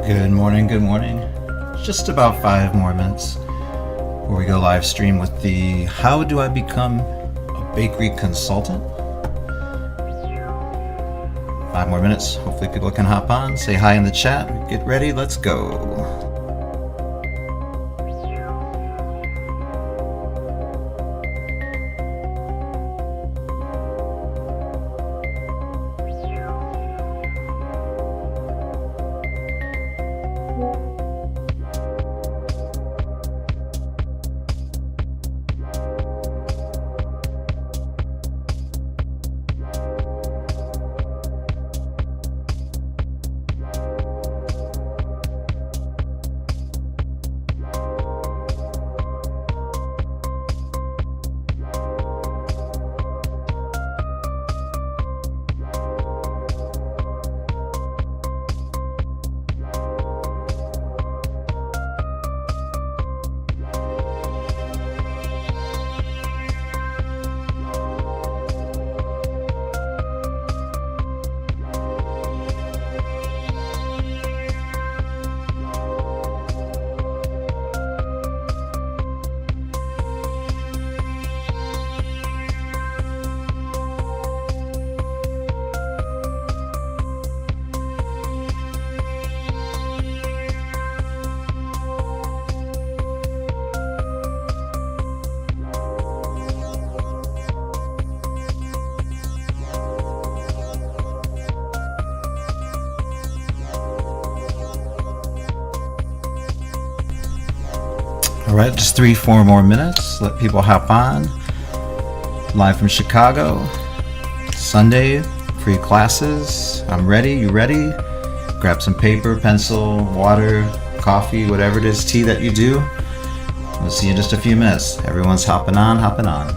Good morning, good morning. Just about 5 more minutes before we go live stream with the How Do I Become a Bakery Consultant? 5 more minutes. Hopefully people can hop on, say hi in the chat, get ready, let's go. All right, just 3-4 more minutes. Let people hop on. Live from Chicago. Sunday, free classes. I'm ready. You ready? Grab some paper, pencil, water, coffee, whatever it is, tea that you do. We'll see you in just a few minutes. Everyone's hopping on, hopping on.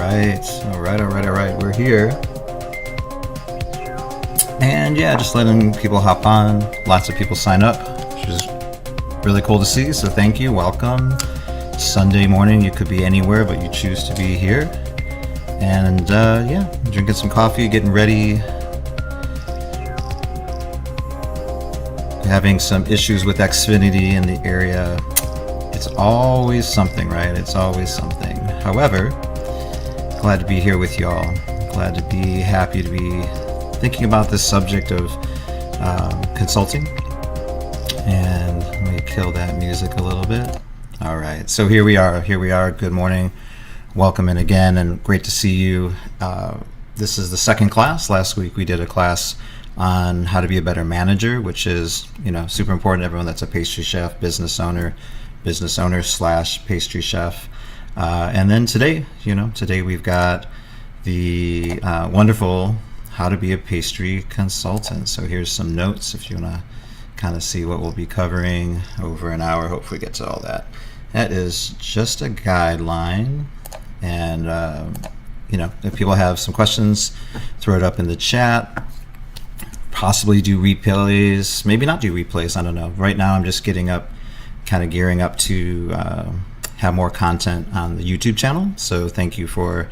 All right. We're here. And yeah, just letting people hop on. Lots of people sign up, which is really cool to see. So thank you. Welcome. Sunday morning, you could be anywhere, but you choose to be here. And yeah, drinking some coffee, getting ready. Having some issues with Xfinity in the area. It's always something, right? It's always something. However, glad to be here with y'all. Glad to be happy to be thinking about this subject of consulting. And let me kill that music a little bit. All right, so here we are. Good morning. Welcome in again, and great to see you. This is the second class. Last week we did a class on how to be a better manager, which is, super important to everyone that's a pastry chef, business owner / pastry chef. And then today we've got the wonderful how to be a pastry consultant. So here's some notes if you want to kind of see what we'll be covering over an hour. Hopefully get to all that. That is just a guideline. And, if people have some questions, throw it up in the chat. Possibly do replays, maybe not do replays, I don't know. Right now I'm just gearing up to have more content on the YouTube channel. So thank you for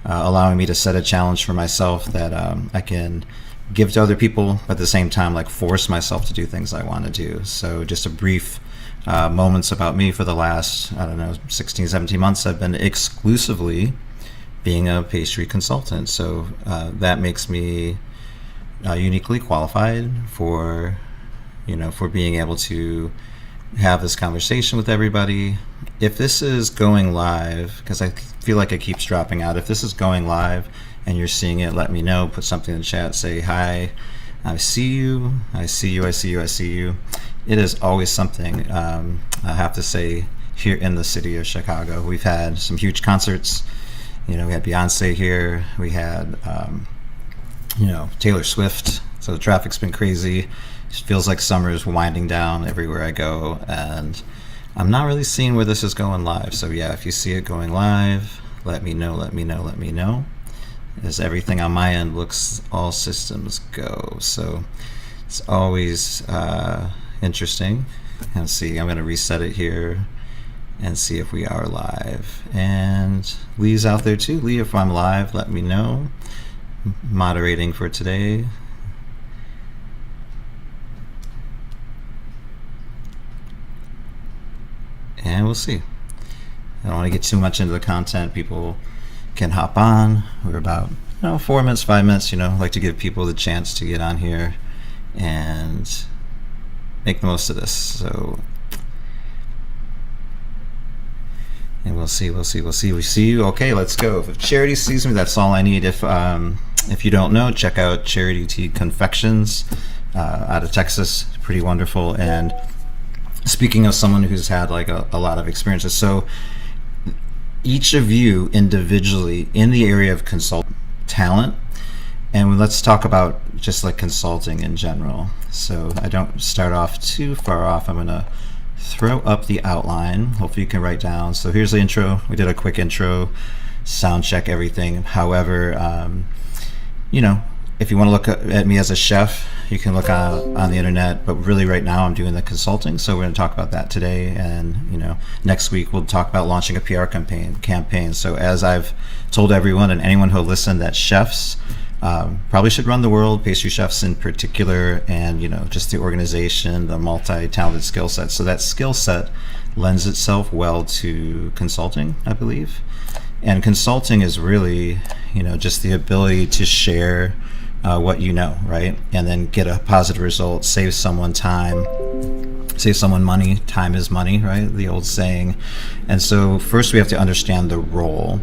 allowing me to set a challenge for myself that I can give to other people, but at the same time, force myself to do things I want to do. So just a brief moments about me. For the last, 16, 17 months, I've been exclusively being a pastry consultant. So that makes me uniquely qualified for being able to have this conversation with everybody. If this is going live, because I feel like it keeps dropping out, if this is going live and you're seeing it, let me know. Put something in the chat. Say hi. I see you. It is always something. I have to say, here in the city of Chicago, we've had some huge concerts. We had Beyonce here. We had Taylor Swift. So the traffic's been crazy. It feels like summer is winding down everywhere I go, and I'm not really seeing where this is going live. So yeah, if you see it going live, let me know. As everything on my end looks all systems go. So it's always interesting. And see, I'm going to reset it here and see if we are live. And Lee's out there too. Lee, if I'm live, let me know. Moderating for today. And we'll see. I don't want to get too much into the content. People can hop on. We're about 4 minutes, 5 minutes. I like to give people the chance to get on here and make the most of this. So, and we'll see. We see you. Okay, let's go. If Charity sees me, that's all I need. If you don't know, check out Charity Tea Confections out of Texas. Pretty wonderful. And speaking of someone who's had a lot of experiences, so each of you individually in the area of consult talent, and let's talk about just consulting in general. So I don't start off too far off. I'm gonna throw up the outline. Hopefully you can write down. So here's the intro. We did a quick intro, sound check everything. However, if you want to look at me as a chef, you can look on the internet, but really right now I'm doing the consulting. So we're going to talk about that today. And, next week we'll talk about launching a PR campaign. So as I've told everyone and anyone who'll listen, that chefs probably should run the world, pastry chefs in particular, and, just the organization, the multi-talented skill set. So that skill set lends itself well to consulting, I believe. And consulting is really, just the ability to share what you know, right? And then get a positive result, save someone time, save someone money. Time is money, right? The old saying. And so first we have to understand the role.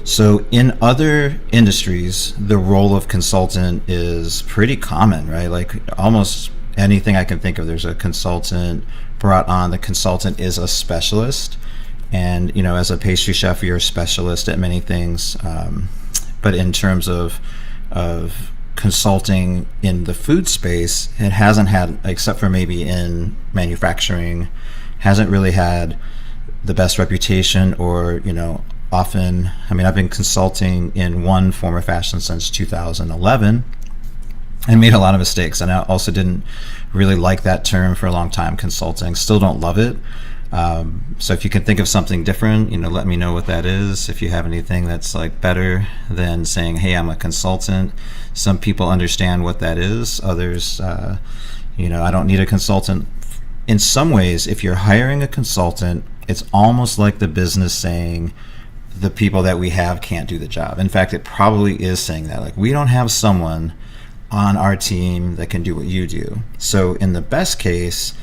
So in other industries, the role of consultant is pretty common, right? Almost anything I can think of, there's a consultant brought on. The consultant is a specialist. And, as a pastry chef, you're a specialist at many things. But in terms of consulting in the food space, it hasn't had, except for maybe in manufacturing, hasn't really had the best reputation or, often, I mean, I've been consulting in one form or fashion since 2011 and made a lot of mistakes. And I also didn't really like that term for a long time, consulting. Still don't love it. So if you can think of something different, let me know what that is. If you have anything that's like better than saying, hey, I'm a consultant. Some people understand what that is. Others, I don't need a consultant. In some ways, if you're hiring a consultant, it's almost like the business saying the people that we have can't do the job. In fact, it probably is saying that. Like, we don't have someone on our team that can do what you do. So in the best case,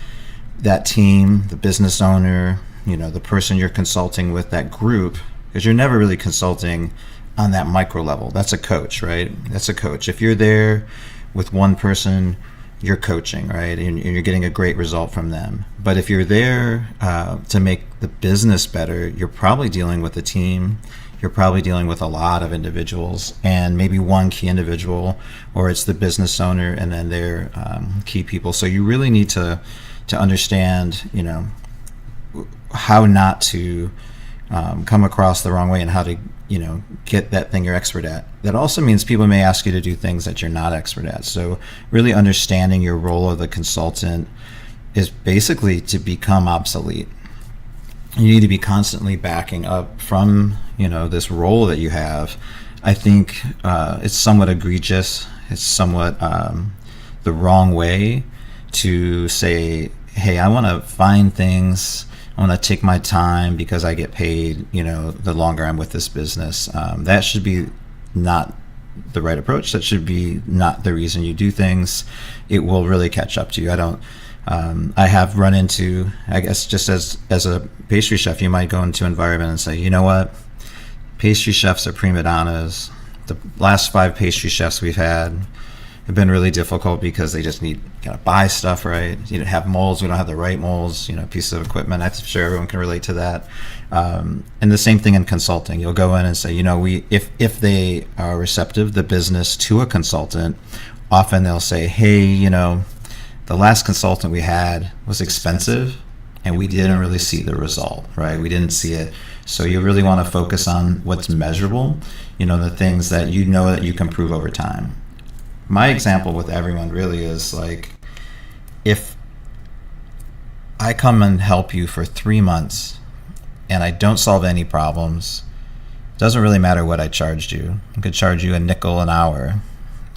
that team, the business owner, the person you're consulting with, that group, because you're never really consulting on that micro level. That's a coach, right? That's a coach. If you're there with one person, you're coaching, right? And you're getting a great result from them. But if you're there to make the business better, you're probably dealing with a team. You're probably dealing with a lot of individuals, and maybe one key individual, or it's the business owner and then their key people. So you really need to understand, how not to come across the wrong way, and how to, get that thing you're expert at. That also means people may ask you to do things that you're not expert at. So really understanding your role of the consultant is basically to become obsolete. You need to be constantly backing up from, this role that you have. I think it's somewhat egregious. It's somewhat the wrong way to say, hey, I want to find things. I want to take my time because I get paid, the longer I'm with this business. That should be not the right approach. That should be not the reason you do things. It will really catch up to you. I have run into, I guess, just as a pastry chef, you might go into an environment and say, you know what, pastry chefs are prima donnas. The last 5 pastry chefs we've had have been really difficult because they just need to buy stuff, right? You don't have molds. We don't have the right molds, pieces of equipment. I'm sure everyone can relate to that. And the same thing in consulting. You'll go in and say, if they are receptive, the business, to a consultant, often they'll say, hey, the last consultant we had was expensive and we didn't really see the result, right? We didn't see it. So you really want to focus on what's measurable, the things that that you can prove over time. My example with everyone really is like, if I come and help you for 3 months and I don't solve any problems, it doesn't really matter what I charged you. I could charge you $0.05 an hour.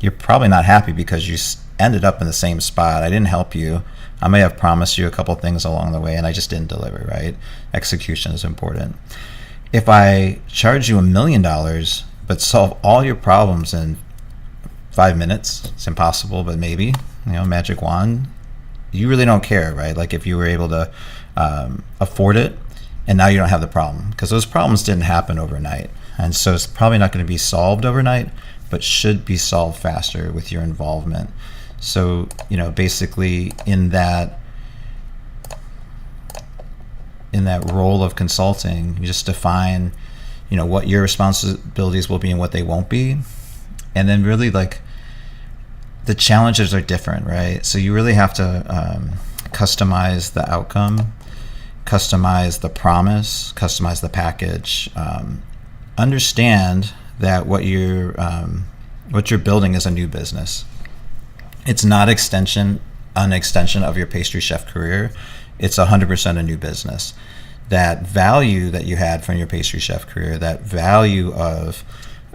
You're probably not happy because you ended up in the same spot. I didn't help you. I may have promised you a couple things along the way and I just didn't deliver, right? Execution is important. If I charge you $1 million but solve all your problems in 5 minutes, it's impossible, but maybe, magic wand, you really don't care, right? Like if you were able to afford it and now you don't have the problem, because those problems didn't happen overnight. And so it's probably not going to be solved overnight, but should be solved faster with your involvement. So, basically in that role of consulting, you just define, what your responsibilities will be and what they won't be. And then really the challenges are different, right? So you really have to customize the outcome, customize the promise, customize the package. Understand that what you're building is a new business. It's not an extension of your pastry chef career. It's 100% a new business. That value that you had from your pastry chef career, that value of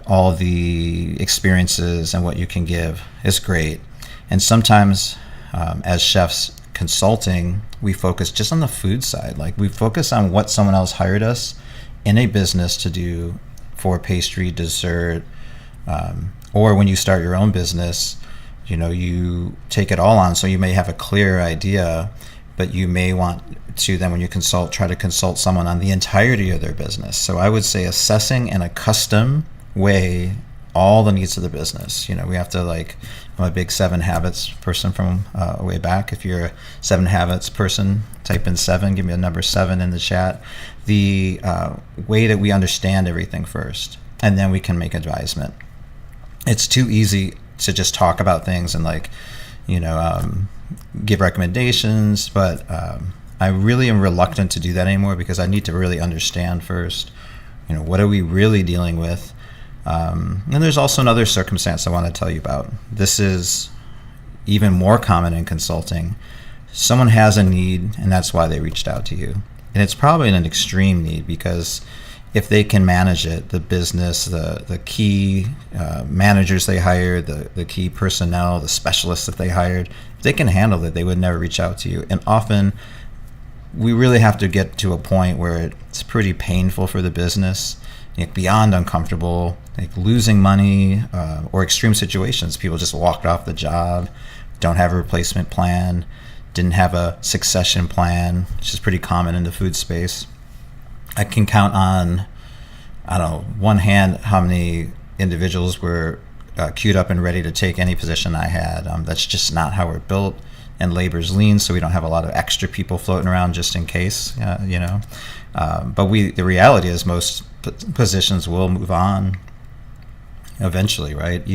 all the experiences and what you can give is great. And sometimes as chefs consulting, we focus just on the food side. Like we focus on what someone else hired us in a business to do for pastry, dessert, or when you start your own business, you take it all on. So you may have a clear idea, but you may want to then, when you consult, try to consult someone on the entirety of their business. So I would say assessing in a custom way all the needs of the business. We have to I'm a big 7 Habits person from way back. If you're a 7 Habits person, type in 7, give me a number 7 in the chat. The way that we understand everything first, and then we can make advisement. It's too easy to just talk about things and give recommendations, but I really am reluctant to do that anymore because I need to really understand first what are we really dealing with? And there's also another circumstance I want to tell you about. This is even more common in consulting. Someone has a need, and that's why they reached out to you. And it's probably an extreme need, because if they can manage it, the business, the key managers they hired, the key personnel, the specialists that they hired, if they can handle it, they would never reach out to you. And often we really have to get to a point where it's pretty painful for the business, beyond uncomfortable, like losing money, or extreme situations. People just walked off the job, don't have a replacement plan, didn't have a succession plan, which is pretty common in the food space. I can count on, one hand how many individuals were queued up and ready to take any position I had. That's just not how we're built, and labor's lean, so we don't have a lot of extra people floating around just in case, But the reality is most positions will move on eventually, right?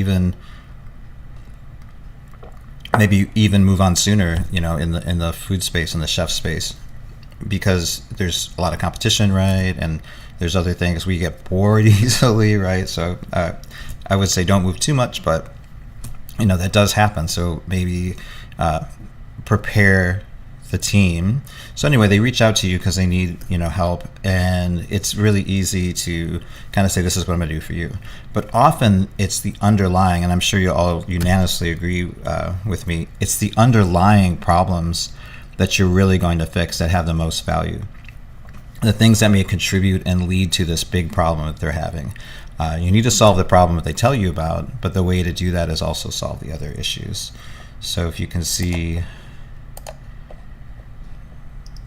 Maybe even move on sooner, in the food space, in the chef space, because there's a lot of competition, right? And there's other things. We get bored easily, right? So I would say don't move too much, but that does happen. So maybe prepare the team. So anyway, they reach out to you because they need help, and it's really easy to kind of say, this is what I'm going to do for you. But often it's the underlying, and I'm sure you all unanimously agree with me, it's the underlying problems that you're really going to fix that have the most value. The things that may contribute and lead to this big problem that they're having. You need to solve the problem that they tell you about, but the way to do that is also solve the other issues. So if you can see,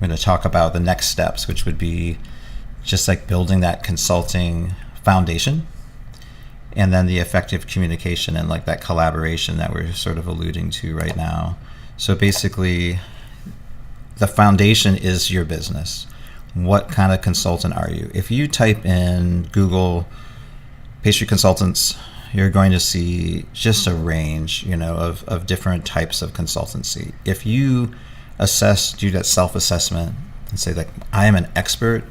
I'm going to talk about the next steps, which would be just like building that consulting foundation, and then the effective communication and like that collaboration that we're sort of alluding to right now. So basically, the foundation is your business. What kind of consultant are you? If you type in Google pastry consultants, you're going to see just a range, of different types of consultancy. If you do that self-assessment and say, like, I am an expert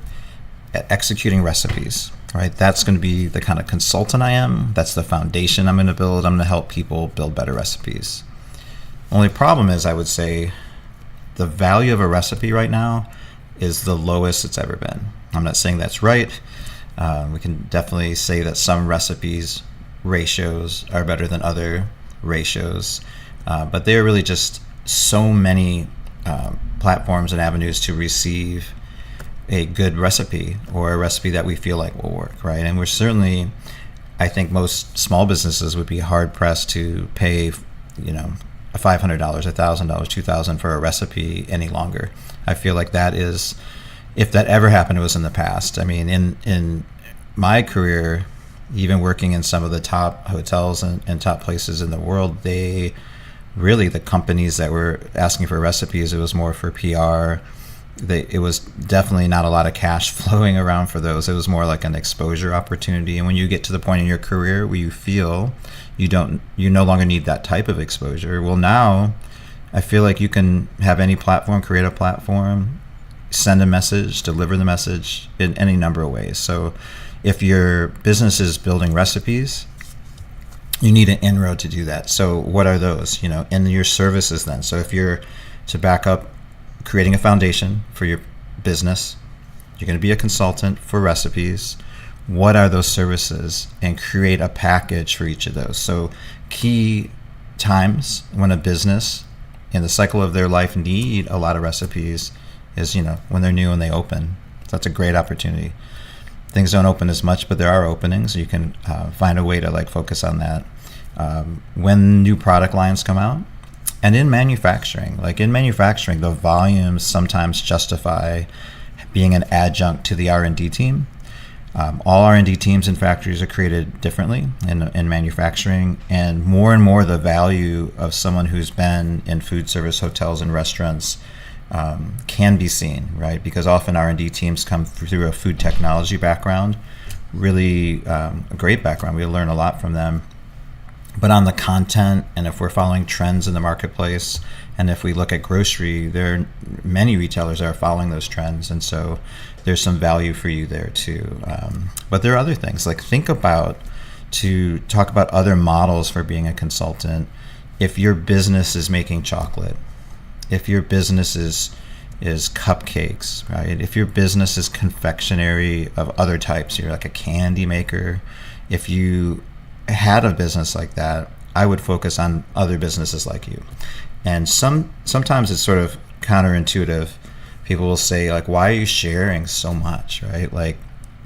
at executing recipes, right? That's going to be the kind of consultant I am. That's the foundation I'm going to build. I'm going to help people build better recipes. Only problem is, I would say, the value of a recipe right now is the lowest it's ever been. I'm not saying that's right. We can definitely say that some recipes ratios are better than other ratios, but they're really just so many platforms and avenues to receive a good recipe, or a recipe that we feel like will work, right? And we're certainly, I think most small businesses would be hard pressed to pay, $500, $1,000, $2,000 for a recipe any longer. I feel like that is, if that ever happened, it was in the past. I mean, in my career, even working in some of the top hotels and top places in the world, the companies that were asking for recipes, it was more for PR. It was definitely not a lot of cash flowing around for those. It was more like an exposure opportunity. And when you get to the point in your career where you feel you no longer need that type of exposure, well, now I feel like you can have any platform, create a platform, send a message, deliver the message in any number of ways. So if your business is building recipes, you need an inroad to do that. So what are those? In your services then. So if you're to back up, creating a foundation for your business, you're going to be a consultant for recipes. What are those services? And create a package for each of those. So key times when a business in the cycle of their life need a lot of recipes is, when they're new and they open. So that's a great opportunity. Things don't open as much, but there are openings. You can find a way to focus on that. When new product lines come out, and in manufacturing, the volumes sometimes justify being an adjunct to the R&D team. All R&D teams in factories are created differently in manufacturing, and more the value of someone who's been in food service, hotels, and restaurants can be seen, right? Because often R&D teams come through a food technology background, really a great background. We learn a lot from them. But on the content, and if we're following trends in the marketplace, and if we look at grocery, there are many retailers that are following those trends. And so there's some value for you there too. But there are other things, like to talk about other models for being a consultant. If your business is making chocolate, if your business is cupcakes, right? If your business is confectionery of other types, you're like a candy maker. If you had a business like that, I would focus on other businesses like you. And sometimes it's sort of counterintuitive. People will say, like, why are you sharing so much, right? Like,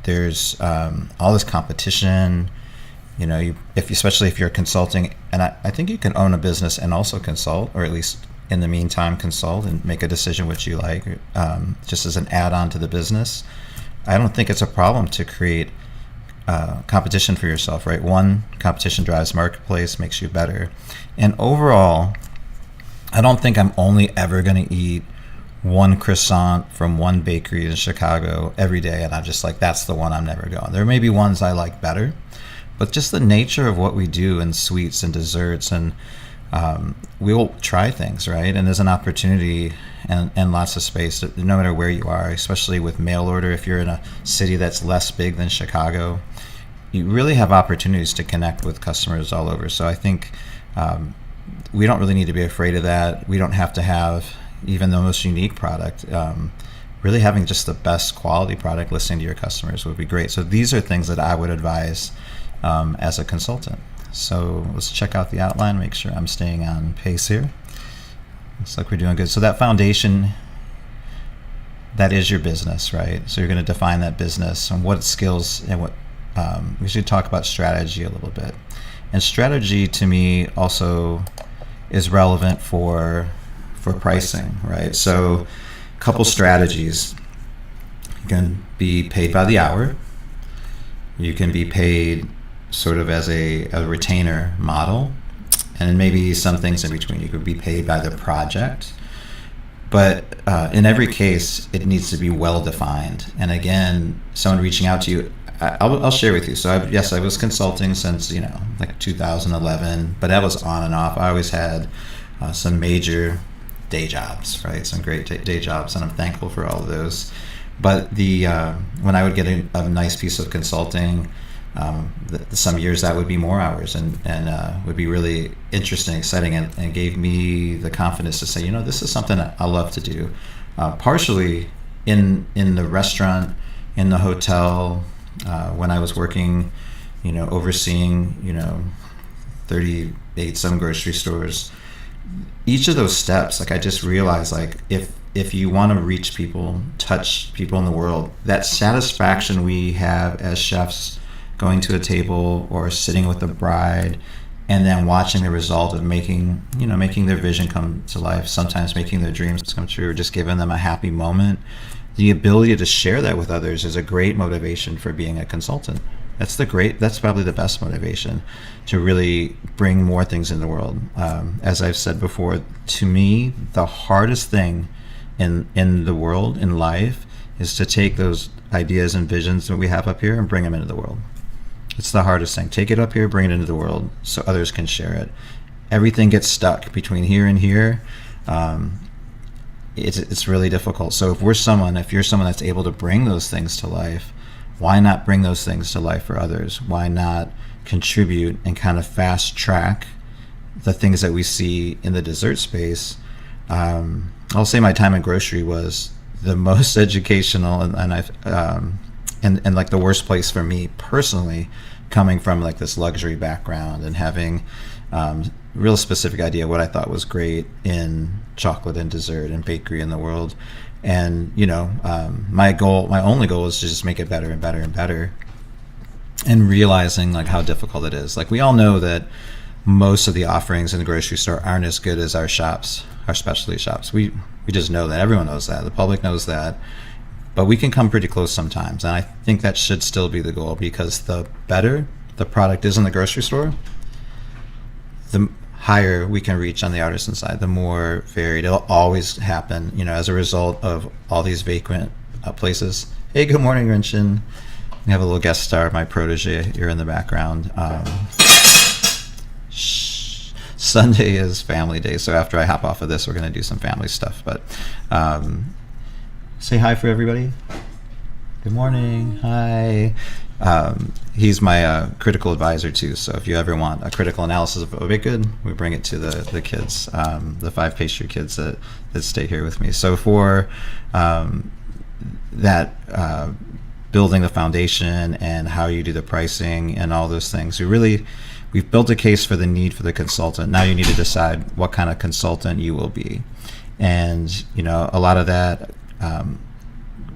there's all this competition. You know, especially if you're consulting, and I think you can own a business and also consult, or at least in the meantime consult and make a decision which you like, just as an add-on to the business. I don't think it's a problem to create competition for yourself, right? One, competition drives marketplace, makes you better. And overall, I don't think I'm only ever going to eat one croissant from one bakery in Chicago every day, and I'm just like, that's the one I'm never going. There may be ones I like better, but just the nature of what we do in sweets and desserts, and we'll try things, right? And there's an opportunity and lots of space, no matter where you are, especially with mail order. If you're in a city that's less big than Chicago, you really have opportunities to connect with customers all over. So I think we don't really need to be afraid of that. We don't have to have even the most unique product. Really having just the best quality product, listening to your customers would be great. So these are things that I would advise as a consultant. So let's check out the outline, make sure I'm staying on pace here. Looks like we're doing good. So that foundation, that is your business, right? So you're going to define that business and what skills and what we should talk about strategy a little bit. And strategy to me also is relevant for pricing, right? So a couple strategies. You can be paid by the hour. You can be paid sort of as a retainer model, and maybe some things in between. You could be paid by the project, but in every case, it needs to be well defined. And again, someone reaching out to you, I'll share with you. So I was consulting since like 2011, but that was on and off. I always had some major day jobs, right? Some great day jobs, and I'm thankful for all of those. But when I would get a nice piece of consulting, some years that would be more hours and would be really interesting, exciting, and gave me the confidence to say, this is something I love to do. Partially in the restaurant, in the hotel, when I was working, overseeing, 38 some grocery stores. Each of those steps, like, I just realized, like, if you want to reach people, touch people in the world, that satisfaction we have as chefs going to a table or sitting with a bride and then watching the result of making their vision come to life, sometimes making their dreams come true, or just giving them a happy moment. The ability to share that with others is a great motivation for being a consultant. That's probably the best motivation to really bring more things in the world. As I've said before, to me, the hardest thing in the world, in life, is to take those ideas and visions that we have up here and bring them into the world. It's the hardest thing. Take it up here, bring it into the world so others can share it. Everything gets stuck between here and here. It's really difficult. So if you're someone that's able to bring those things to life, why not bring those things to life for others? Why not contribute and kind of fast track the things that we see in the dessert space? I'll say my time in grocery was the most educational, and like the worst place for me personally, coming from like this luxury background and having real specific idea what I thought was great in chocolate and dessert and bakery in the world. And my only goal is to just make it better and better and better, and realizing like how difficult it is. Like, we all know that most of the offerings in the grocery store aren't as good as our shops, our specialty shops. We just know that. Everyone knows that. The public knows that. But we can come pretty close sometimes, and I think that should still be the goal, because the better the product is in the grocery store, the higher we can reach on the artisan side, the more varied. It'll always happen, as a result of all these vacant places. Hey, good morning, Rinchin. We have a little guest star, my protege here in the background. Sunday is family day, so after I hop off of this, we're going to do some family stuff. But say hi for everybody. Good morning. Hi. He's my critical advisor too. So if you ever want a critical analysis of a baked good, we bring it to the kids, the 5 pastry kids that stay here with me. So for that building the foundation and how you do the pricing and all those things, we've built a case for the need for the consultant. Now you need to decide what kind of consultant you will be. And, a lot of that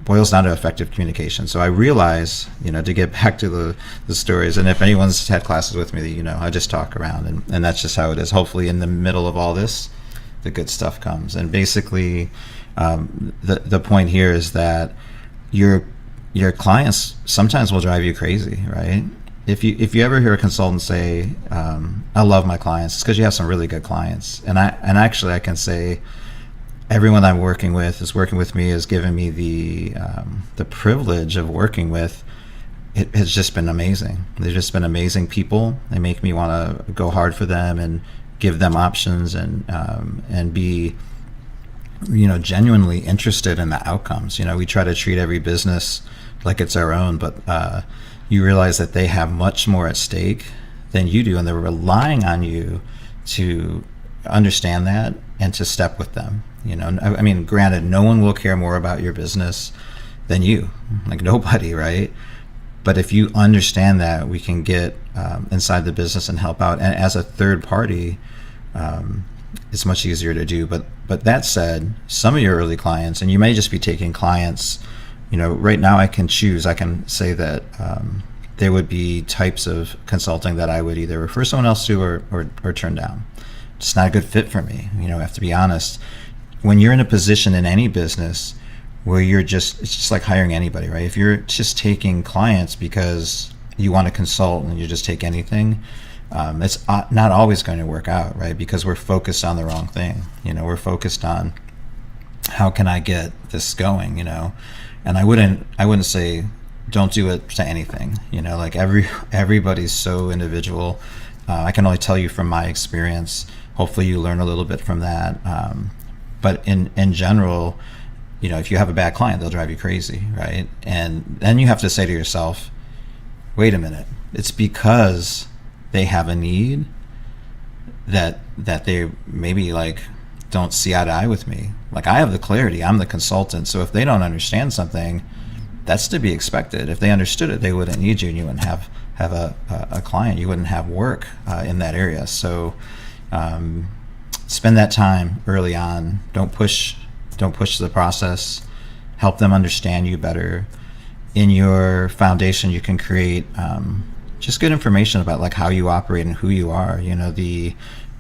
boils down to effective communication. So I realize, to get back to the stories, and if anyone's had classes with me, I just talk around, and that's just how it is. Hopefully in the middle of all this, the good stuff comes. And basically, the point here is that your clients sometimes will drive you crazy, right? If you ever hear a consultant say, I love my clients, it's because you have some really good clients. And actually I can say, everyone I'm working with is working with me, has given me the privilege of working with. It has just been amazing. They've just been amazing people. They make me want to go hard for them and give them options and be, genuinely interested in the outcomes. We try to treat every business like it's our own, but you realize that they have much more at stake than you do, and they're relying on you to understand that and to step with them. I mean, granted, no one will care more about your business than you, like nobody, right? But if you understand that, we can get inside the business and help out. And as a third party, it's much easier to do. But that said, some of your early clients, and you may just be taking clients, right now I can say that there would be types of consulting that I would either refer someone else to or turn down. It's not a good fit for me. I have to be honest. When you're in a position in any business where it's just like hiring anybody, right? If you're just taking clients because you want to consult and you just take anything, it's not always going to work out, right? Because we're focused on the wrong thing. We're focused on how can I get this going, and I wouldn't say don't do it to anything, like everybody's so individual. I can only tell you from my experience. Hopefully you learn a little bit from that. But in general, if you have a bad client, they'll drive you crazy, right? And then you have to say to yourself, wait a minute, it's because they have a need that they maybe don't see eye to eye with me. Like, I have the clarity, I'm the consultant, so if they don't understand something, that's to be expected. If they understood it, they wouldn't need you, and you wouldn't have a client, you wouldn't have work in that area. So spend that time early on. Don't push the process. Help them understand you better. In your foundation, you can create just good information about how you operate and who you are.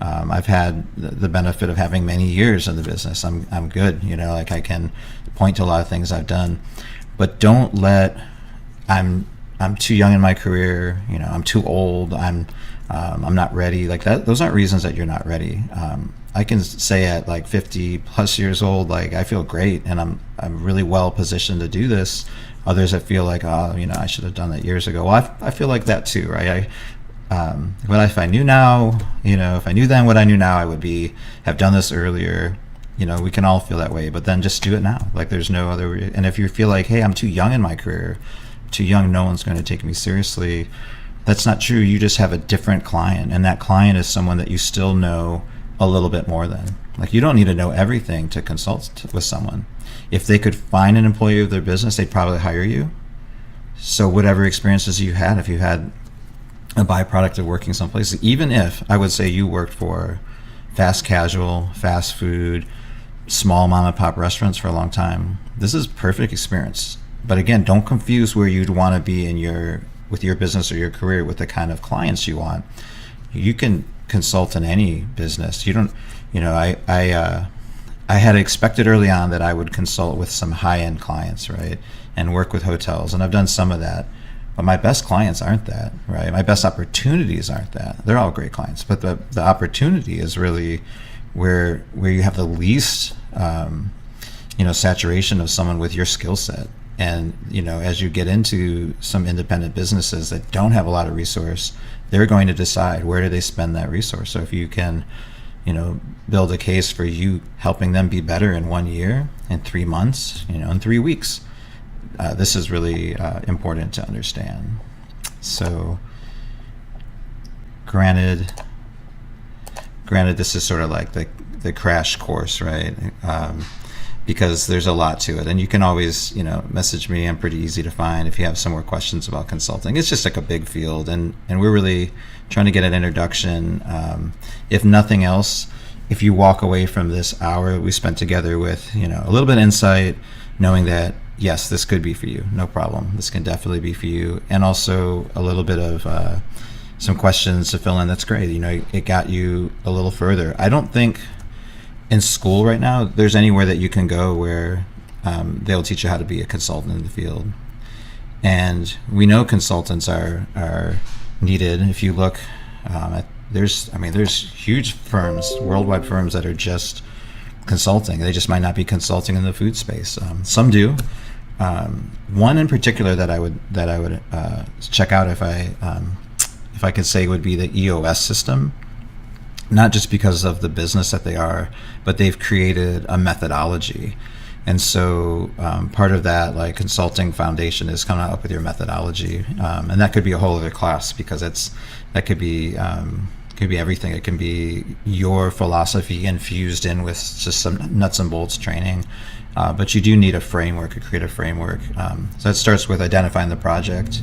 I've had the benefit of having many years in the business. I'm good. I can point to a lot of things I've done, but don't let I'm too young in my career. I'm too old. I'm not ready. Those aren't reasons that you're not ready. I can say at 50 plus years old, I feel great and I'm really well positioned to do this. Others that feel I should have done that years ago. Well, I feel like that too, right? What if I knew now, if I knew then what I knew now, I would have done this earlier. We can all feel that way, but then just do it now. There's no other. And if you feel hey, I'm too young in my career, too young, no one's going to take me seriously. That's not true. You just have a different client, and that client is someone that you still know a little bit more than. You don't need to know everything to consult with someone. If they could find an employee of their business, they'd probably hire you. So whatever experiences you had, if you had a byproduct of working someplace, even if I would say you worked for fast casual, fast food, small mom and pop restaurants for a long time, this is perfect experience. But again, don't confuse where you'd want to be with your business or your career with the kind of clients you want. You can consult in any business. You don't, I had expected early on that I would consult with some high-end clients, right, and work with hotels, and I've done some of that. But my best clients aren't that, right? My best opportunities aren't that. They're all great clients, but the opportunity is really where you have the least, saturation of someone with your skill set. And as you get into some independent businesses that don't have a lot of resource, they're going to decide where do they spend that resource. So if you can, build a case for you helping them be better in 1 year, in 3 months, in 3 weeks, this is really important to understand. So, granted, this is sort of like the crash course, right? Because there's a lot to it, and you can always, message me. I'm pretty easy to find if you have some more questions about consulting. It's just like a big field, and we're really trying to get an introduction. If nothing else, if you walk away from this hour we spent together with, a little bit of insight, knowing that yes, this could be for you, no problem. This can definitely be for you, and also a little bit of some questions to fill in. That's great. It got you a little further. I don't think in school right now there's anywhere that you can go where they'll teach you how to be a consultant in the field, and we know consultants are needed. If you look at there's huge firms, worldwide firms that are just consulting. They just might not be consulting in the food space. Some do. One in particular that I would check out if I could say would be the EOS system. Not just because of the business that they are, but they've created a methodology. And so part of that, like consulting foundation, is coming up with your methodology, and that could be a whole other class, because that could be everything. It can be your philosophy infused in with just some nuts and bolts training, but you do need a framework, a creative framework. So it starts with identifying the project,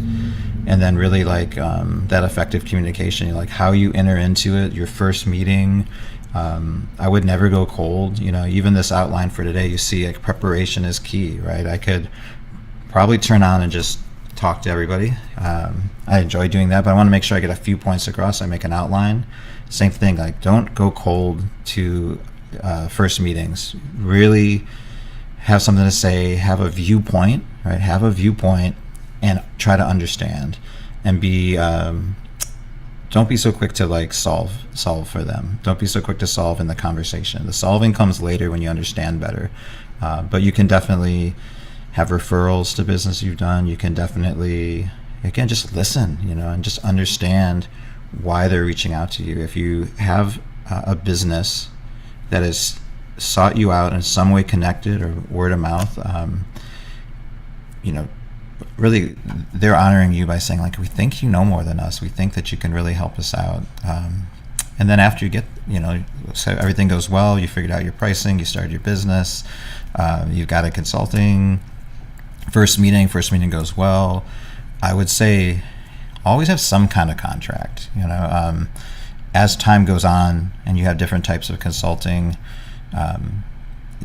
and then really like that effective communication, like how you enter into it, your first meeting. I would never go cold. Even this outline for today, you see, like, preparation is key, right? I could probably turn on and just talk to everybody. I enjoy doing that, but I want to make sure I get a few points across. I make an outline. Same thing, like, don't go cold to first meetings. Really have something to say, have a viewpoint, right? Have a viewpoint and try to understand, and be don't be so quick to like solve for them. Don't be so quick to solve in the conversation. The solving comes later when you understand better. But you can definitely have referrals to business you've done. You can definitely, again, just listen, and just understand why they're reaching out to you. If you have a business that has sought you out in some way, connected or word of mouth, really they're honoring you by saying, like, we think you know more than us. We think that you can really help us out. And then after you get, so everything goes well, you figured out your pricing, you started your business, you've got a consulting, first meeting goes well. I would say always have some kind of contract. As time goes on and you have different types of consulting,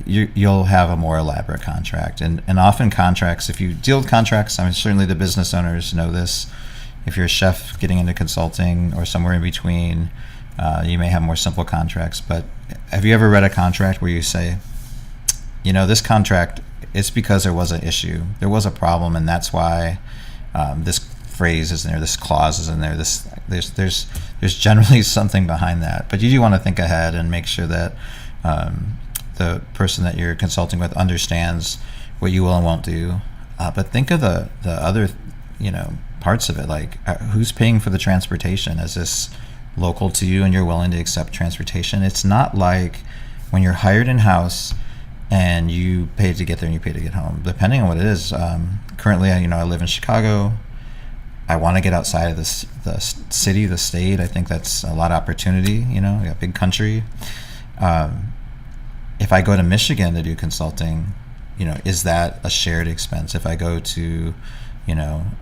you'll have a more elaborate contract, and often contracts, if you deal with contracts, certainly the business owners know this. If you're a chef getting into consulting or somewhere in between, you may have more simple contracts. But have you ever read a contract where you say, this contract, it's because there was an issue, there was a problem, and that's why this phrase is in there, this clause is in there, there's generally something behind that. But you do want to think ahead and make sure that the person that you're consulting with understands what you will and won't do. But think of the other, parts of it, like who's paying for the transportation? Is this local to you and you're willing to accept transportation? It's not like when you're hired in-house and you pay to get there and you pay to get home, depending on what it is. Currently, I live in Chicago. I want to get outside of the city, the state. I think that's a lot of opportunity. We got a big country. If I go to Michigan to do consulting, is that a shared expense? If I go to,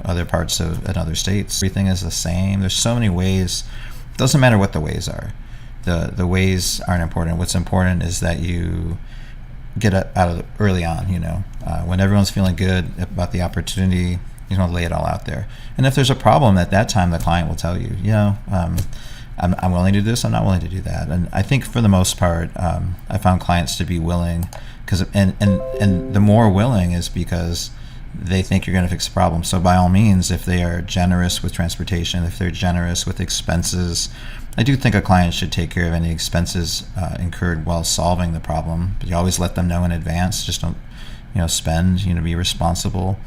other parts of other states, everything is the same. There's so many ways. It doesn't matter what the ways are. The ways aren't important. What's important is that you get out of it early on. When everyone's feeling good about the opportunity, lay it all out there. And if there's a problem at that time, the client will tell you, I'm willing to do this, I'm not willing to do that. And I think for the most part, I found clients to be willing, and the more willing is because they think you're going to fix the problem. So by all means, if they are generous with transportation, if they're generous with expenses, I do think a client should take care of any expenses incurred while solving the problem. But you always let them know in advance. Just don't, spend. Be responsible.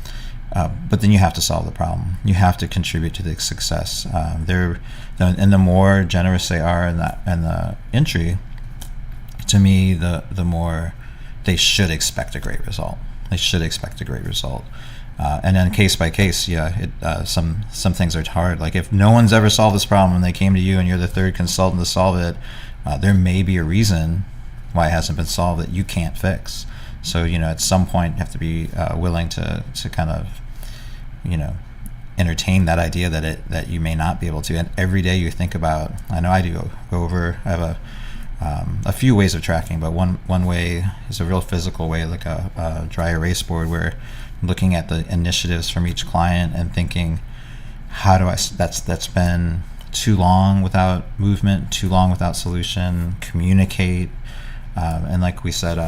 But then you have to solve the problem. You have to contribute to the success. And the more generous they are in the entry, to me, the more they should expect a great result. They should expect a great result. And then case by case, some things are hard. Like if no one's ever solved this problem and they came to you and you're the third consultant to solve it, there may be a reason why it hasn't been solved that you can't fix. So, at some point you have to be willing to kind of, entertain that idea that you may not be able to. And every day you think about, I know I do go over, I have a few ways of tracking, but one way is a real physical way, like a dry erase board, where I'm looking at the initiatives from each client and thinking, that's been too long without movement, too long without solution, communicate, and like we said,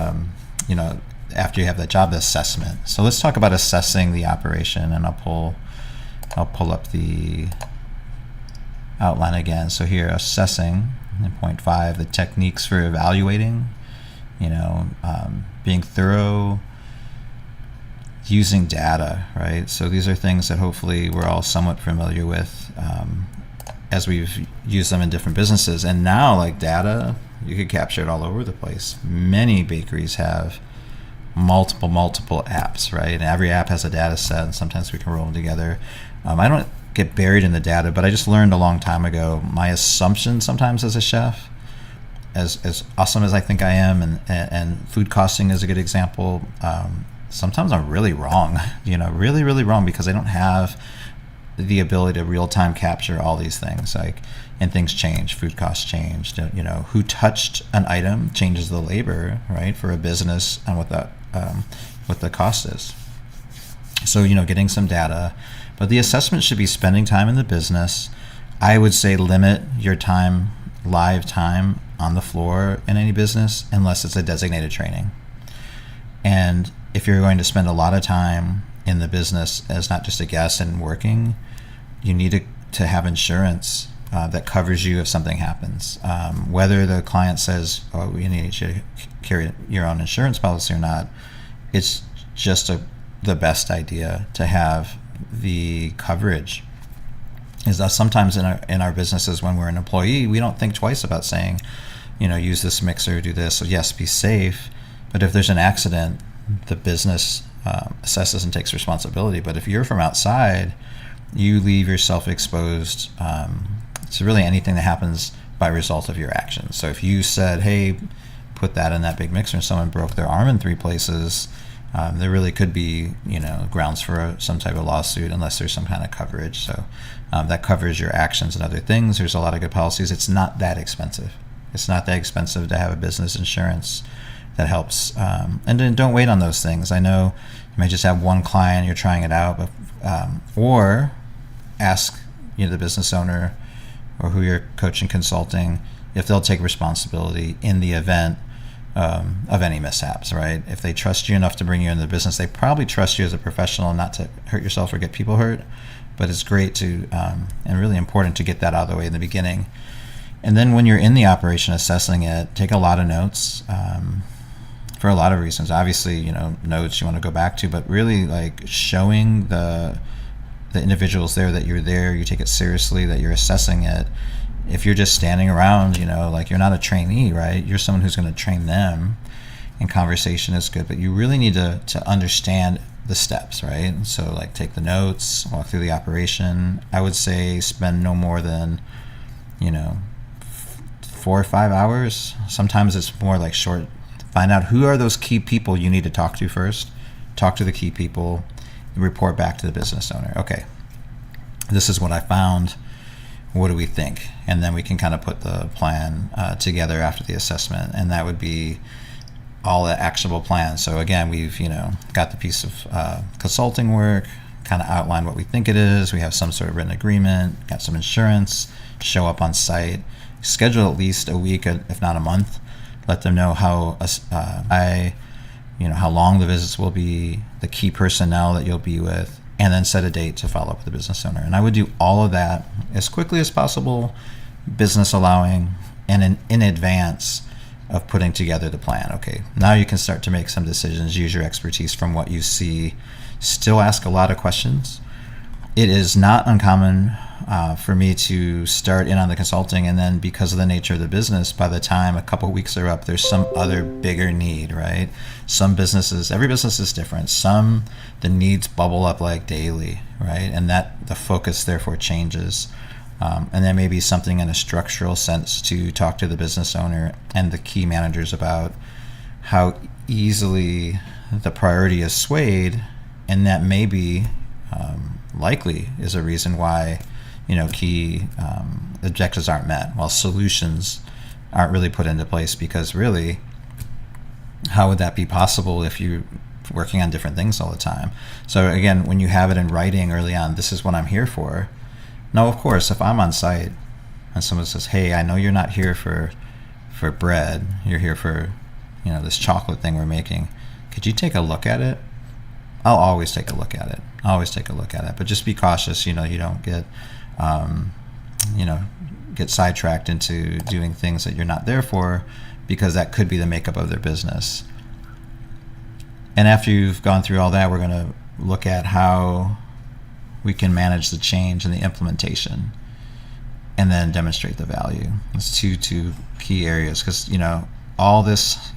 after you have that job, the assessment. So let's talk about assessing the operation, and I'll pull up the outline again. So here, assessing in point 5, the techniques for evaluating, being thorough, using data, right? So these are things that hopefully we're all somewhat familiar with as we've used them in different businesses. And now, like data, you could capture it all over the place. Many bakeries have multiple apps, right? And every app has a data set, and sometimes we can roll them together. I don't get buried in the data, but I just learned a long time ago, my assumption sometimes as a chef, as awesome as I think I am, and food costing is a good example, sometimes I'm really wrong, really wrong, because I don't have the ability to real-time capture all these things, and things change, food costs changed, who touched an item changes the labor, right, for a business, and what the cost is. So, getting some data, but the assessment should be spending time in the business. I would say limit your time, live time on the floor in any business, unless it's a designated training. And if you're going to spend a lot of time in the business as not just a guest and working, you need to have insurance that covers you if something happens. Whether the client says, "Oh, we need you to carry your own insurance policy" or not, it's just the best idea to have the coverage. Is that sometimes in our businesses, when we're an employee, we don't think twice about saying, use this mixer, do this. So yes, be safe. But if there's an accident, the business assesses and takes responsibility. But if you're from outside, you leave yourself exposed to really anything that happens by result of your actions. So if you said, "Hey, put that in that big mixer," and someone broke their arm in 3 places, there really could be, grounds for some type of lawsuit, unless there's some kind of coverage. So that covers your actions and other things. There's a lot of good policies. It's not that expensive. It's not that expensive to have a business insurance that helps. And then don't wait on those things. I know you may just have one client, you're trying it out, but or ask the business owner or who you're coaching, consulting, if they'll take responsibility in the event of any mishaps, right? If they trust you enough to bring you into the business, they probably trust you as a professional not to hurt yourself or get people hurt. But it's great to, and really important to get that out of the way in the beginning. And then when you're in the operation assessing it, take a lot of notes for a lot of reasons. Obviously, notes you want to go back to, but really like showing the individuals there that you're there, you take it seriously, that you're assessing it. If you're just standing around, like you're not a trainee, right? You're someone who's going to train them, and conversation is good, but you really need to understand the steps, right? So like take the notes, walk through the operation. I would say spend no more than, 4 or 5 hours. Sometimes it's more like short. Find out who are those key people you need to talk to first. Talk to the key people, report back to the business owner. Okay, this is what I found. What do we think? And then we can kind of put the plan together after the assessment, and that would be all the actionable plans. So again, we've got the piece of consulting work, kind of outlined what we think it is. We have some sort of written agreement, got some insurance, show up on site, schedule at least a week, if not a month. Let them know how how long the visits will be, the key personnel that you'll be with, and then set a date to follow up with the business owner. And I would do all of that as quickly as possible, business allowing, and in advance of putting together the plan. Okay, now you can start to make some decisions, use your expertise from what you see, still ask a lot of questions. It is not uncommon for me to start in on the consulting, and then because of the nature of the business, by the time a couple weeks are up, there's some other bigger need, right? Some businesses, every business is different. Some, the needs bubble up like daily, right? And that the focus therefore changes. And there may be something in a structural sense to talk to the business owner and the key managers about how easily the priority is swayed, and that may be likely is a reason why key objectives aren't met, while solutions aren't really put into place. Because really, how would that be possible if you're working on different things all the time? So again, when you have it in writing early on, this is what I'm here for. Now, of course, if I'm on site and someone says, hey, I know you're not here for bread, you're here for this chocolate thing we're making, could you take a look at it? I'll always take a look at it. But just be cautious, you don't get get sidetracked into doing things that you're not there for, because that could be the makeup of their business. And after you've gone through all that, we're going to look at how we can manage the change and the implementation, and then demonstrate the value. It's two key areas, because all this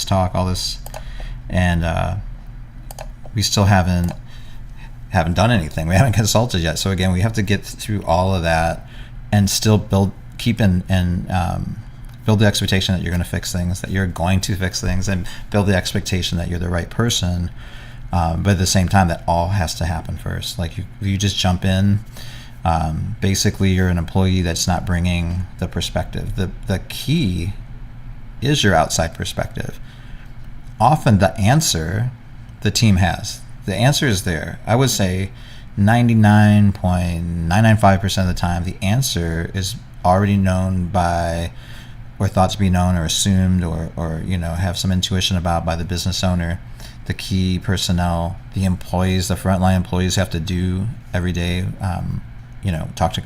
talk, and we still haven't done anything. We haven't consulted yet. So again, we have to get through all of that and still build the expectation that you're going to fix things, that you're going to fix things, and build the expectation that you're the right person. But at the same time, that all has to happen first. Like you just jump in. Basically, you're an employee that's not bringing the perspective. The key is your outside perspective. Often the answer the team has. The answer is there. I would say 99.995% of the time, the answer is already known by, or thought to be known, or assumed, or have some intuition about by the business owner. The key personnel, the employees, the frontline employees have to do every day. Talk to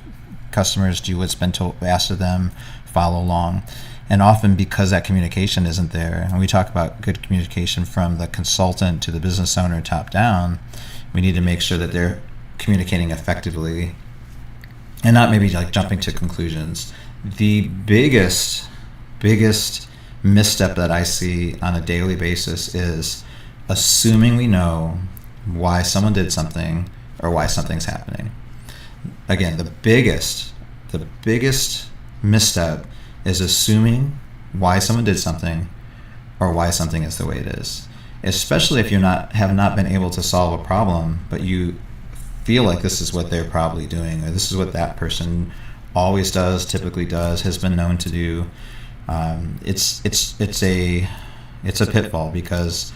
customers, do what's been asked of them, follow along. And often, because that communication isn't there, and we talk about good communication from the consultant to the business owner top down, we need to make sure that they're communicating effectively and not maybe like jumping to conclusions. The biggest misstep that I see on a daily basis is assuming we know why someone did something or why something's happening. Again, the biggest misstep is assuming why someone did something or why something is the way it is. Especially if have not been able to solve a problem, but you feel like this is what they're probably doing, or this is what that person always does, typically does, has been known to do. It's a pitfall, because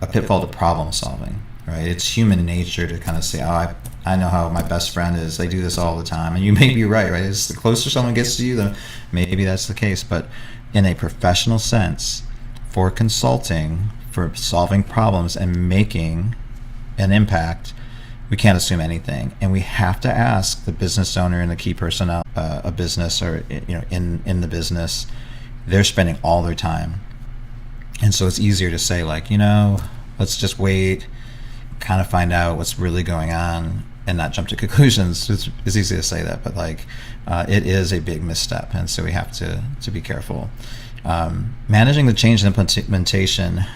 a pitfall to problem solving, right? It's human nature to kind of say, oh, I know how my best friend is. They do this all the time. And you may be right? It's the closer someone gets to you, then maybe that's the case. But in a professional sense, for consulting, for solving problems and making an impact, we can't assume anything. And we have to ask the business owner and the key personnel, a business, or in the business, they're spending all their time. And so it's easier to say, let's just wait, kind of find out what's really going on, and not jump to conclusions. It's easy to say that, but it is a big misstep, and so we have to be careful. Managing the change and implementation.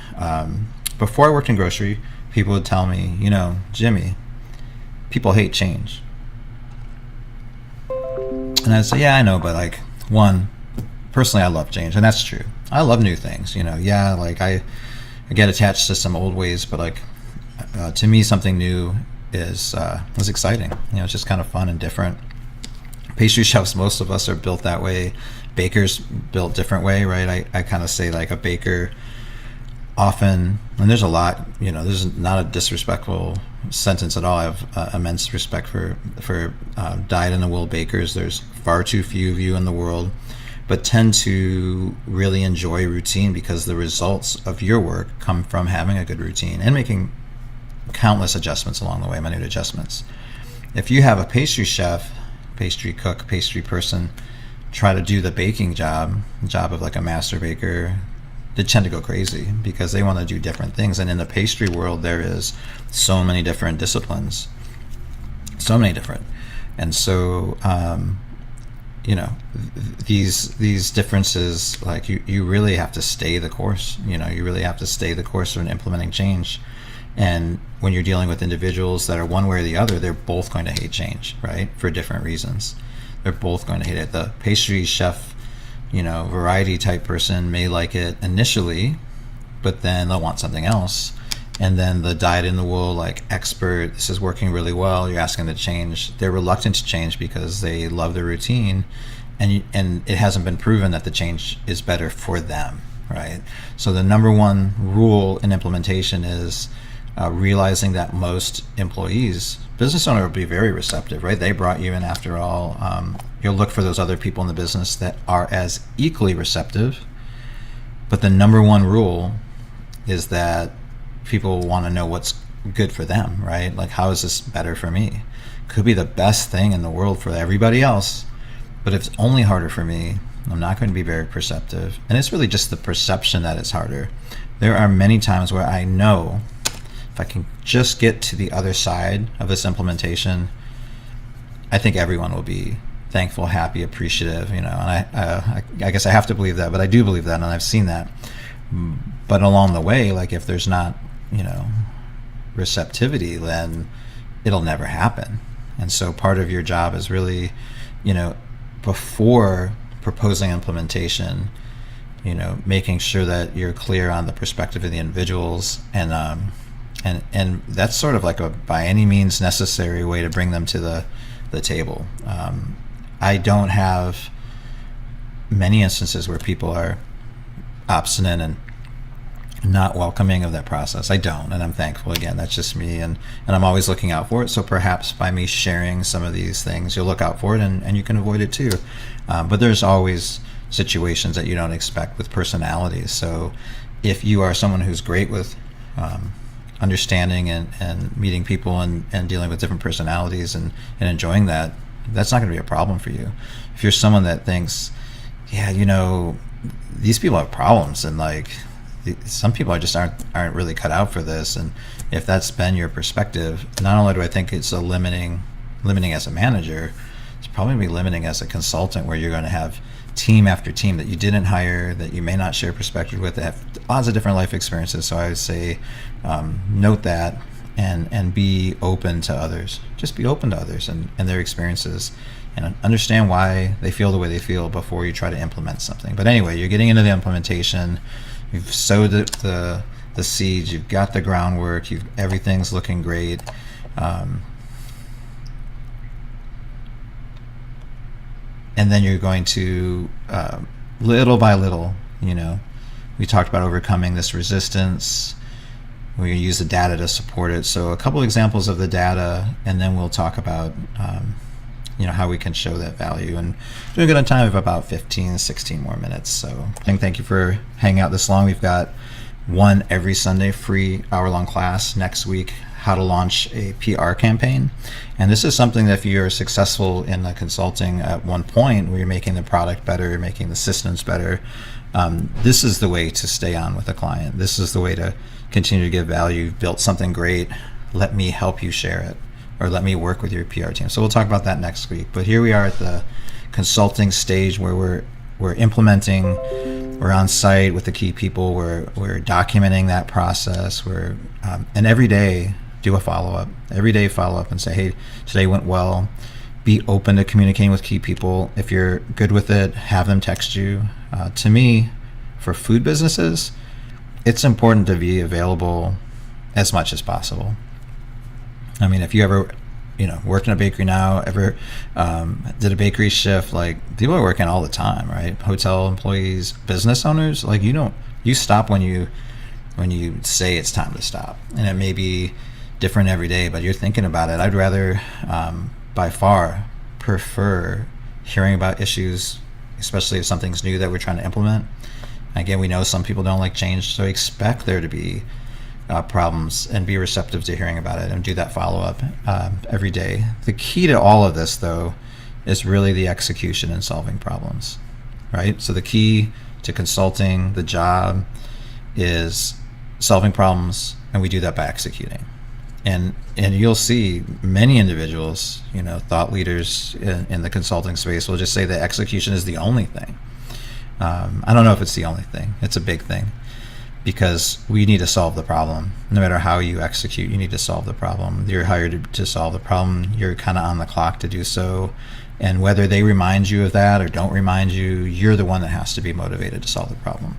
Before I worked in grocery, people would tell me, Jimmy, people hate change. And I'd say, yeah, I know, but one, personally, I love change, and that's true. I love new things, I get attached to some old ways, but to me, something new is exciting. It's just kind of fun and different. Pastry chefs, most of us are built that way. Bakers built different way, right? I kind of say a baker often, and there's a lot, there's not a disrespectful sentence at all. I have immense respect for dyed-in-the-wool bakers. There's far too few of you in the world, but tend to really enjoy routine, because the results of your work come from having a good routine and making countless adjustments along the way, minute adjustments. If you have a pastry chef, pastry cook, pastry person try to do the baking job of a master baker, they tend to go crazy, because they want to do different things. And in the pastry world, there is so many different disciplines, so many different. And so these differences, like you really have to stay the course. You really have to stay the course when implementing change. And when you're dealing with individuals that are one way or the other, they're both going to hate change, right? For different reasons. They're both going to hate it. The pastry chef, variety type person may like it initially, but then they'll want something else. And then the dyed in the wool, like, expert, this is working really well, you're asking them to change. They're reluctant to change because they love the routine, and it hasn't been proven that the change is better for them, right? So the number one rule in implementation is realizing that most employees, business owner, will be very receptive, right? They brought you in after all. You'll look for those other people in the business that are as equally receptive. But the number one rule is that people want to know what's good for them, right? Like, how is this better for me? Could be the best thing in the world for everybody else, but if it's only harder for me, I'm not going to be very perceptive. And it's really just the perception that it's harder. There are many times where I know if I can just get to the other side of this implementation, I think everyone will be thankful, happy, appreciative, and I guess I have to believe that, but I do believe that, and I've seen that. But along the way, like, if there's not receptivity, then it'll never happen. And so part of your job is really, before proposing implementation, making sure that you're clear on the perspective of the individuals, and that's sort of like a by any means necessary way to bring them to the table. I don't have many instances where people are obstinate and not welcoming of that process. I don't, and I'm thankful. Again, that's just me, and I'm always looking out for it. So perhaps by me sharing some of these things, you'll look out for it, and you can avoid it too. But there's always situations that you don't expect with personalities. So if you are someone who's great with understanding and meeting people and dealing with different personalities and enjoying that, that's not going to be a problem for you. If you're someone that thinks, yeah, these people have problems, and like, some people just aren't really cut out for this, and if that's been your perspective, not only do I think it's a limiting as a manager, it's probably going to be limiting as a consultant, where you're going to have team after team that you didn't hire, that you may not share perspective with, that have lots of different life experiences. So I would say note that, and be open to others. Just be open to others and their experiences, and understand why they feel the way they feel before you try to implement something. But anyway, you're getting into the implementation. You've sowed the seeds. You've got the groundwork. Everything's looking great. And then you're going to, little by little, we talked about overcoming this resistance. We're going to use the data to support it. So a couple examples of the data, and then we'll talk about how we can show that value. And doing good on time of about 16 more minutes. So thank you for hanging out this long. We've got one every Sunday free hour-long class next week, how to launch a PR campaign. And this is something that if you're successful in the consulting at one point where you're making the product better, you're making the systems better, this is the way to stay on with a client. This is the way to continue to give value. You've built something great. Let me help you share it, or let me work with your PR team. So we'll talk about that next week. But here we are at the consulting stage, where we're implementing, we're on site with the key people, we're documenting that process, and every day do a follow-up. Every day follow up and say, hey, today went well. Be open to communicating with key people. If you're good with it, have them text you. To me, for food businesses, it's important to be available as much as possible. I mean, if you ever, worked in a bakery now, ever did a bakery shift, like, people are working all the time, right? Hotel employees, business owners, like, you stop when you say it's time to stop. And it may be different every day, but you're thinking about it. I'd rather, by far, prefer hearing about issues, especially if something's new that we're trying to implement. Again, we know some people don't like change, so expect there to be problems, and be receptive to hearing about it, and do that follow-up every day. The key to all of this, though, is really the execution and solving problems, right? So the key to consulting, the job, is solving problems, and we do that by executing. And you'll see many individuals, thought leaders in the consulting space will just say that execution is the only thing. I don't know if it's the only thing. It's a big thing, because we need to solve the problem. No matter how you execute, you need to solve the problem. You're hired to solve the problem. You're kind of on the clock to do so. And whether they remind you of that or don't remind you, you're the one that has to be motivated to solve the problem.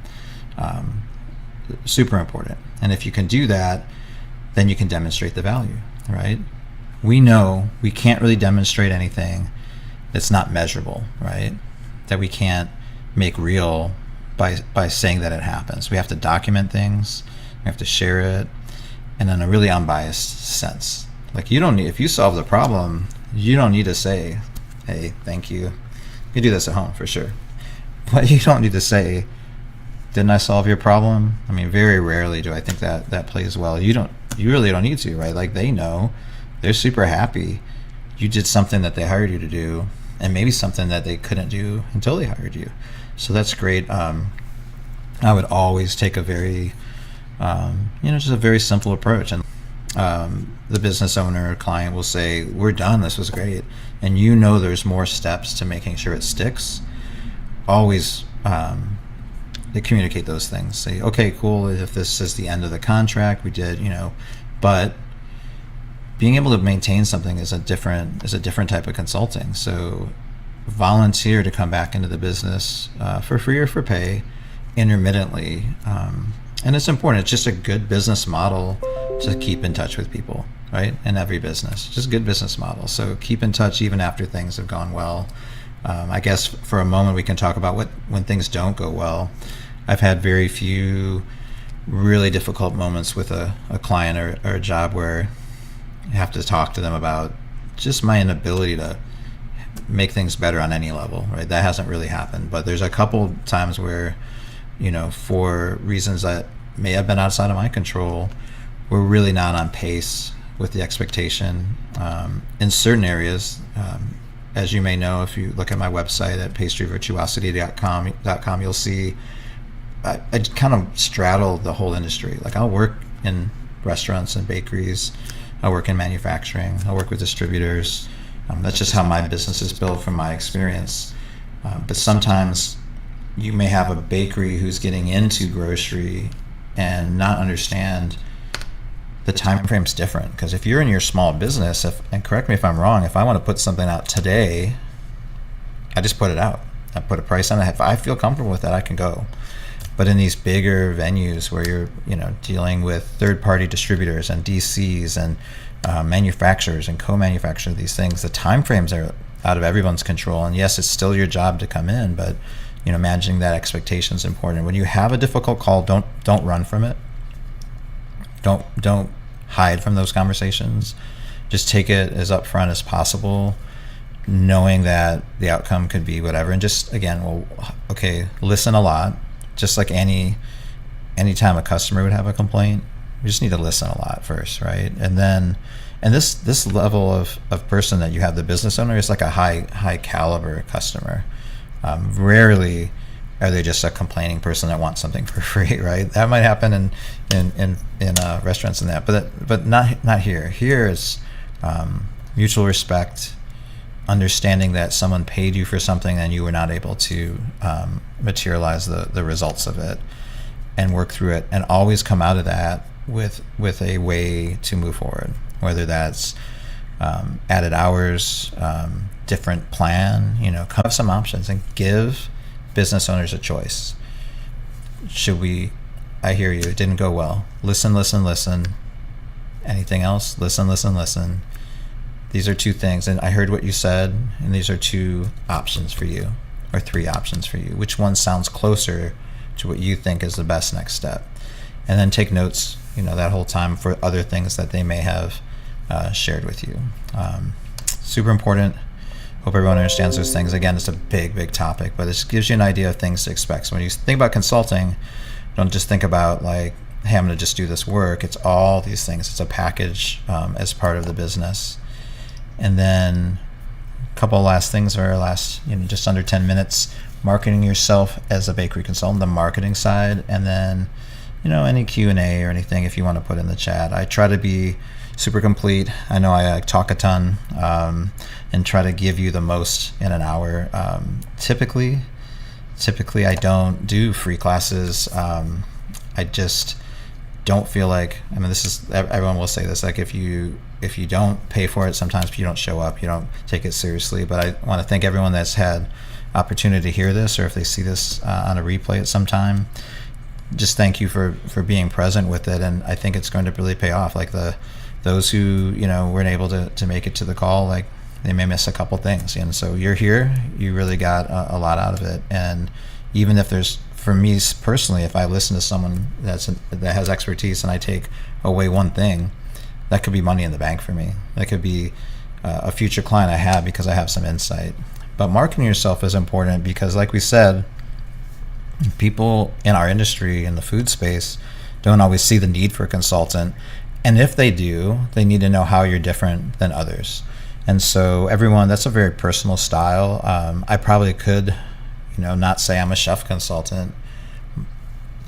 Super important. And if you can do that, then you can demonstrate the value, right? We know we can't really demonstrate anything that's not measurable, right? That we can't make real by saying that it happens. We have to document things, we have to share it, and in a really unbiased sense. Like, if you solve the problem, you don't need to say, hey, thank you. You do this at home for sure. But you don't need to say, didn't I solve your problem? I mean, very rarely do I think that plays well. You really don't need to, right? Like, they know, they're super happy you did something that they hired you to do, and maybe something that they couldn't do until they hired you. So that's great. I would always take a very, just a very simple approach. And the business owner or client will say, we're done, this was great. And there's more steps to making sure it sticks. Always they communicate those things. Say, okay, cool, if this is the end of the contract, we did, but being able to maintain something is a different type of consulting. So volunteer to come back into the business for free or for pay intermittently, and it's important. It's just a good business model to keep in touch with people, right? In every business, just a good business model. So keep in touch even after things have gone well. I guess for a moment we can talk about when things don't go well. I've had very few really difficult moments with a client or a job where I have to talk to them about just my inability to make things better on any level, right? That hasn't really happened, but there's a couple times where, for reasons that may have been outside of my control, we're really not on pace with the expectation. In certain areas, as you may know, if you look at my website at pastryvirtuosity.com, you'll see I kind of straddle the whole industry. Like, I'll work in restaurants and bakeries, I work in manufacturing, I work with distributors. That's just how my business is built from my experience. But sometimes you may have a bakery who's getting into grocery and not understand the time frame's different. Because if you're in your small business, and correct me if I'm wrong, if I want to put something out today, I just put it out. I put a price on it. If I feel comfortable with that, I can go. But in these bigger venues where you're dealing with third-party distributors and DCs and manufacturers and co-manufacturers of these things, the time frames are out of everyone's control. And yes, it's still your job to come in, but managing that expectation is important. When you have a difficult call, don't run from it. Don't hide from those conversations. Just take it as upfront as possible, knowing that the outcome could be whatever. And just, again, listen a lot. Just like any time a customer would have a complaint, we just need to listen a lot first, right? And this level of person that you have, the business owner, is like a high caliber customer. Rarely are they just a complaining person that wants something for free, right? That might happen in restaurants and that, but not here. Here is mutual respect, understanding that someone paid you for something and you were not able to materialize the results of it and work through it, and always come out of that with a way to move forward, whether that's added hours, different plan, come up with some options and give business owners a choice. I hear you, it didn't go well. Listen. Anything else? Listen. These are two things, and I heard what you said, and these are two options for you, or three options for you. Which one sounds closer to what you think is the best next step? And then take notes, that whole time for other things that they may have shared with you. Super important. Hope everyone understands those things. Again, it's a big topic, but it gives you an idea of things to expect. So when you think about consulting, don't just think about like, hey, I'm going to just do this work. It's all these things. It's a package as part of the business. And then a couple of last things, or just under 10 minutes, marketing yourself as a bakery consultant, the marketing side, and then any Q&A or anything if you want to put in the chat. I try to be super complete. I know I talk a ton and try to give you the most in an hour. Typically I don't do free classes. I just don't feel like, I mean, this is, everyone will say this, like if you don't pay for it, sometimes you don't show up, you don't take it seriously. But I want to thank everyone that's had opportunity to hear this, or if they see this on a replay at some time, just thank you for being present with it. And I think it's going to really pay off. Like those who, weren't able to make it to the call, like they may miss a couple things. And so you're here, you really got a lot out of it. And even if there's, for me personally, if I listen to someone that has expertise and I take away one thing, that could be money in the bank for me. That could be a future client I have because I have some insight. But marketing yourself is important because, like we said, people in our industry, in the food space, don't always see the need for a consultant. And if they do, they need to know how you're different than others. And so everyone, that's a very personal style. I probably could, not say I'm a chef consultant.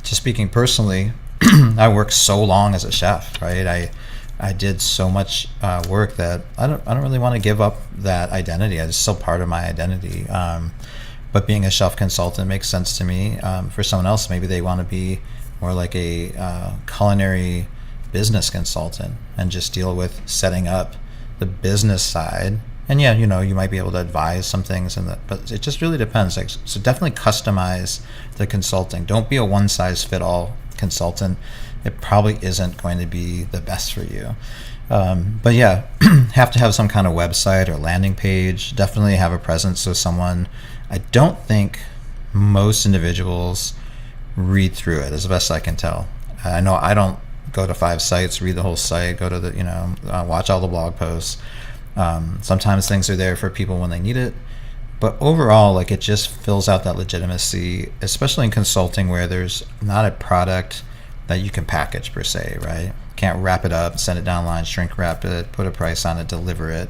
Just speaking personally, I worked so long as a chef, right? I did so much work that I don't really want to give up that identity. It's still part of my identity. But being a chef consultant makes sense to me. For someone else, maybe they want to be more like a culinary business consultant and just deal with setting up the business side. And yeah, you might be able to advise some things, but it just really depends. Like, so definitely customize the consulting. Don't be a one-size-fit-all consultant. It probably isn't going to be the best for you. But yeah, have to have some kind of website or landing page. Definitely have a presence. So I don't think most individuals read through it, as best I can tell. I know I don't go to 5 sites, read the whole site, go to watch all the blog posts. Sometimes things are there for people when they need it, but overall, like, it just fills out that legitimacy, especially in consulting where there's not a product that you can package per se, right? Can't wrap it up, send it down line, shrink wrap it, put a price on it, deliver it.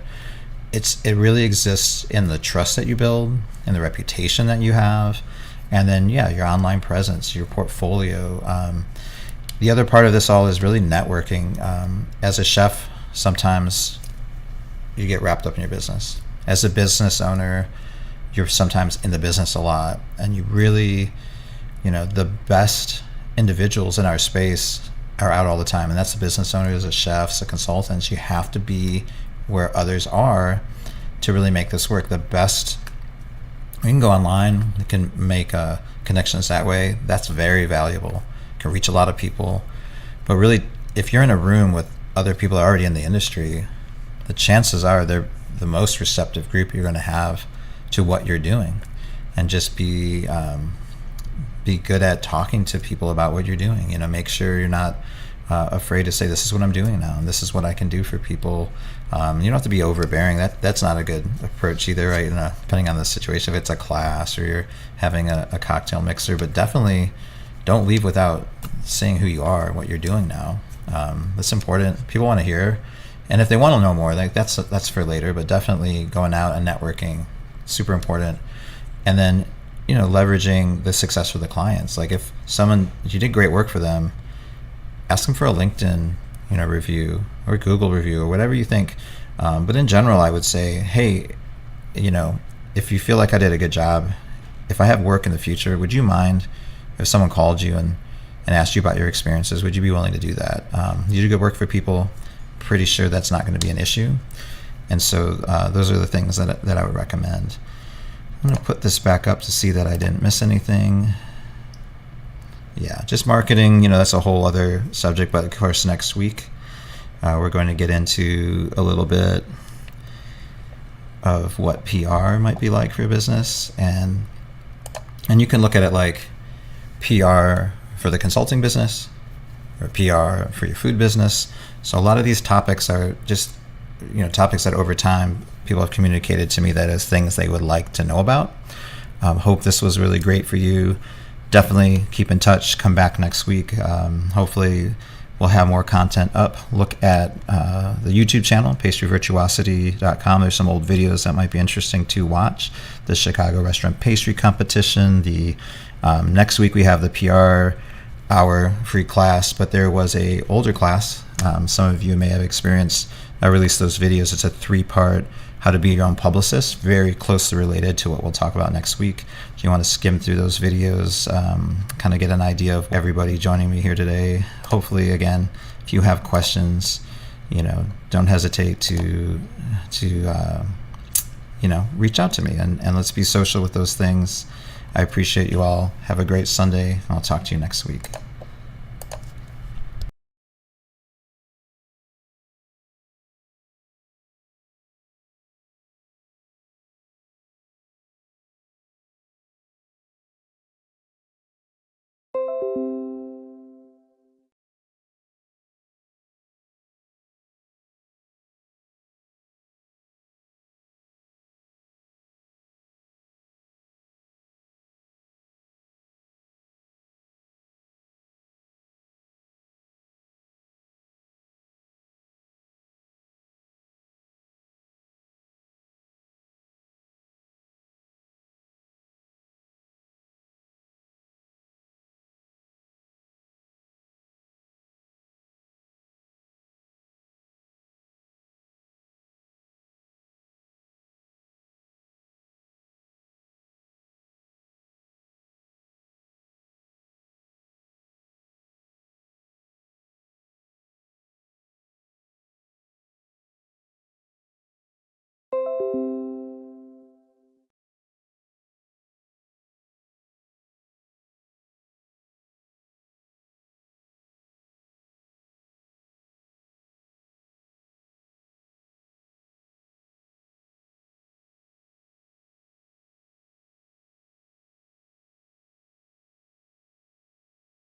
It really exists in the trust that you build, in the reputation that you have, and then your online presence, your portfolio. The other part of this all is really networking. As a chef, sometimes you get wrapped up in your business. As a business owner, you're sometimes in the business a lot, and you really, the best individuals in our space are out all the time, and that's the business owners, the chefs, the consultants. You have to be where others are to really make this work. The best, you can go online, you can make connections that way. That's very valuable. You can reach a lot of people, but really, if you're in a room with other people that are already in the industry, the chances are they're the most receptive group you're going to have to what you're doing. And just be good at talking to people about what you're doing. Make sure you're not afraid to say, this is what I'm doing now, and this is what I can do for people. You don't have to be overbearing. That's not a good approach either, right? Depending on the situation, if it's a class or you're having a cocktail mixer, but definitely don't leave without saying who you are and what you're doing now. That's important. People want to hear. And if they want to know more, like that's for later, but definitely going out and networking, super important. And then, leveraging the success for the clients. Like if you did great work for them, ask them for a LinkedIn, review or Google review or whatever you think. But in general, I would say, hey, if you feel like I did a good job, if I have work in the future, would you mind if someone called you and asked you about your experiences? Would you be willing to do that? You do good work for people. Pretty sure that's not going to be an issue. And so those are the things that I would recommend. I'm going to put this back up to see that I didn't miss anything. Yeah, just marketing, that's a whole other subject. But of course, next week, we're going to get into a little bit of what PR might be like for your business. And you can look at it like PR for the consulting business or PR for your food business. So a lot of these topics are just, topics that over time people have communicated to me that as things they would like to know about. Hope this was really great for you. Definitely keep in touch. Come back next week. Hopefully we'll have more content up. Look at the YouTube channel, pastryvirtuosity.com. There's some old videos that might be interesting to watch. The Chicago Restaurant Pastry Competition. The next week we have the PR hour free class, but there was a older class Some of you may have experienced. I released those videos. It's a 3-part how to be your own publicist, very closely related to what we'll talk about next week. If you want to skim through those videos, kind of get an idea of everybody joining me here today. Hopefully, again, if you have questions, don't hesitate to reach out to me, and let's be social with those things. I appreciate you all. Have a great Sunday. I'll talk to you next week.